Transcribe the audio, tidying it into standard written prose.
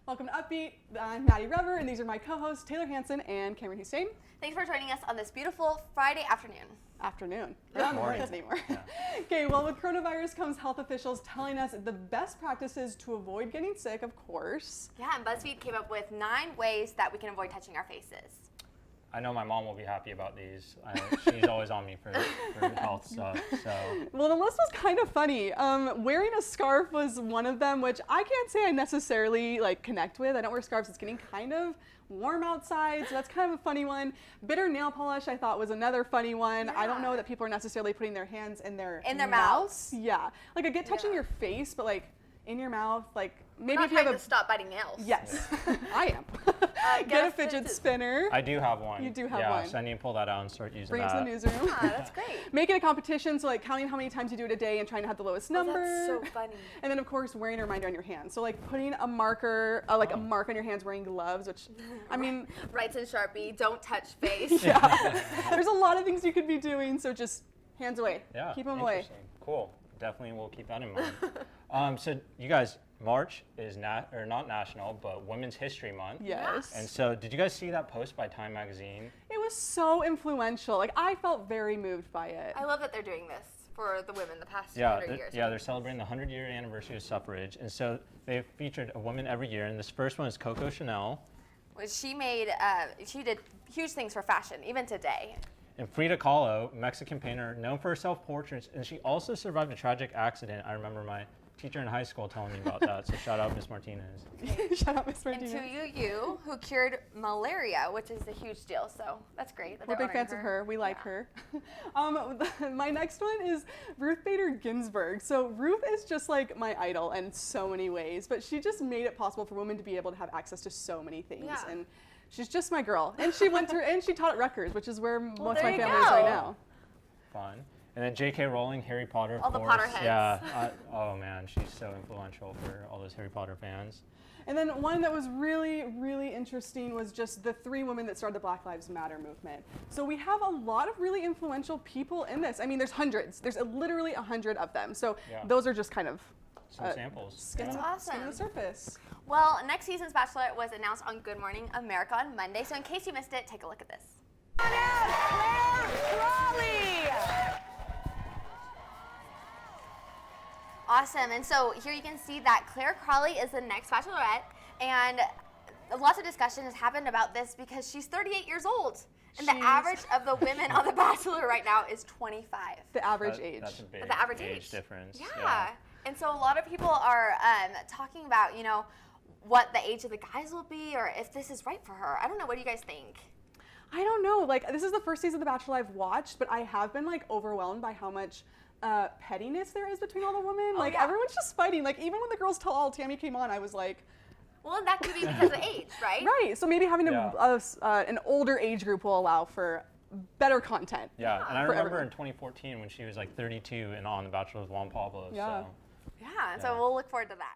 Welcome to Upbeat. I'm Maddie Rever, and these are my co-hosts, Taylor Hansen and Cameron Hussein. Thanks for joining us on this beautiful Friday afternoon. We're not mornings anymore. Yeah. Okay, well, with coronavirus comes health officials telling us the best practices to avoid getting sick, of course. Yeah, and BuzzFeed came up with 9 ways that we can avoid touching our faces. I know my mom will be happy about these. She's always on me for health stuff. So. Well, the list was kind of funny. Wearing a scarf was one of them, which I can't say I necessarily connect with. I don't wear scarves. It's getting kind of warm outside, so that's kind of a funny one. Bitter nail polish, I thought, was another funny one. Yeah. I don't know that people are necessarily putting their hands in their mouths. Yeah, I get touching your face, but in your mouth, maybe if you have to stop biting nails. Yes, I am. Get a fidget spinner. I do have one. You do have one. Yeah, so I need to pull that out and start using Bring that. Bring it to the newsroom. Yeah, that's great. Make it a competition, so counting how many times you do it a day and trying to have the lowest number. That's so funny. And then of course wearing a reminder on your hands. So putting a marker, a mark on your hands wearing gloves, which I mean. Writes in Sharpie, don't touch face. Yeah. There's a lot of things you could be doing, so just hands away. Yeah. Keep them away. Cool. Definitely will keep that in mind. So you guys, March is not national, but Women's History Month. Yes. And so did you guys see that post by Time Magazine? It was so influential. I felt very moved by it. I love that they're doing this for the women the past 100 years. Yeah, they're celebrating the 100-year anniversary of suffrage. And so they've featured a woman every year. And this first one is Coco Chanel. She did huge things for fashion, even today. And Frida Kahlo, Mexican painter known for her self-portraits, and she also survived a tragic accident. I remember my teacher in high school telling me about that, so shout out Miss Martinez. Shout out Miss Martinez. And to you, who cured malaria, which is a huge deal, so that's great. We're big fans of her. We like her. My next one is Ruth Bader Ginsburg. So Ruth is just my idol in so many ways, but she just made it possible for women to be able to have access to so many things. Yeah. And she's just my girl. And she went through, and she taught at Rutgers, which is where most of my family is right now. Fun. And then J.K. Rowling, Harry Potter, of all course. The Potterheads. Yeah. Oh man, she's so influential for all those Harry Potter fans. And then one that was really, really interesting was just the 3 women that started the Black Lives Matter movement. So we have a lot of really influential people in this. I mean, there's hundreds. There's literally 100 of them. So those are just kind of some samples. Skin on the surface. Well, next season's Bachelorette was announced on Good Morning America on Monday. So in case you missed it, take a look at this. Awesome, and so here you can see that Claire Crawley is the next Bachelorette, and lots of discussion has happened about this because she's 38 years old, and the average of the women on The Bachelor right now is 25. The average age. That's a big the average age difference. Yeah, and so a lot of people are talking about, what the age of the guys will be, or if this is right for her. I don't know, what do you guys think? I don't know, this is the first season of The Bachelor I've watched, but I have been overwhelmed by how much pettiness there is between all the women. Everyone's just fighting. Even when the girls tell all Tammy came on, I was like, well, that could be because of age, right? Right. So maybe having an older age group will allow for better content. Yeah, and I remember in 2014 when she was 32 and on The Bachelor with Juan Pablo. Yeah. So. Yeah, so we'll look forward to that.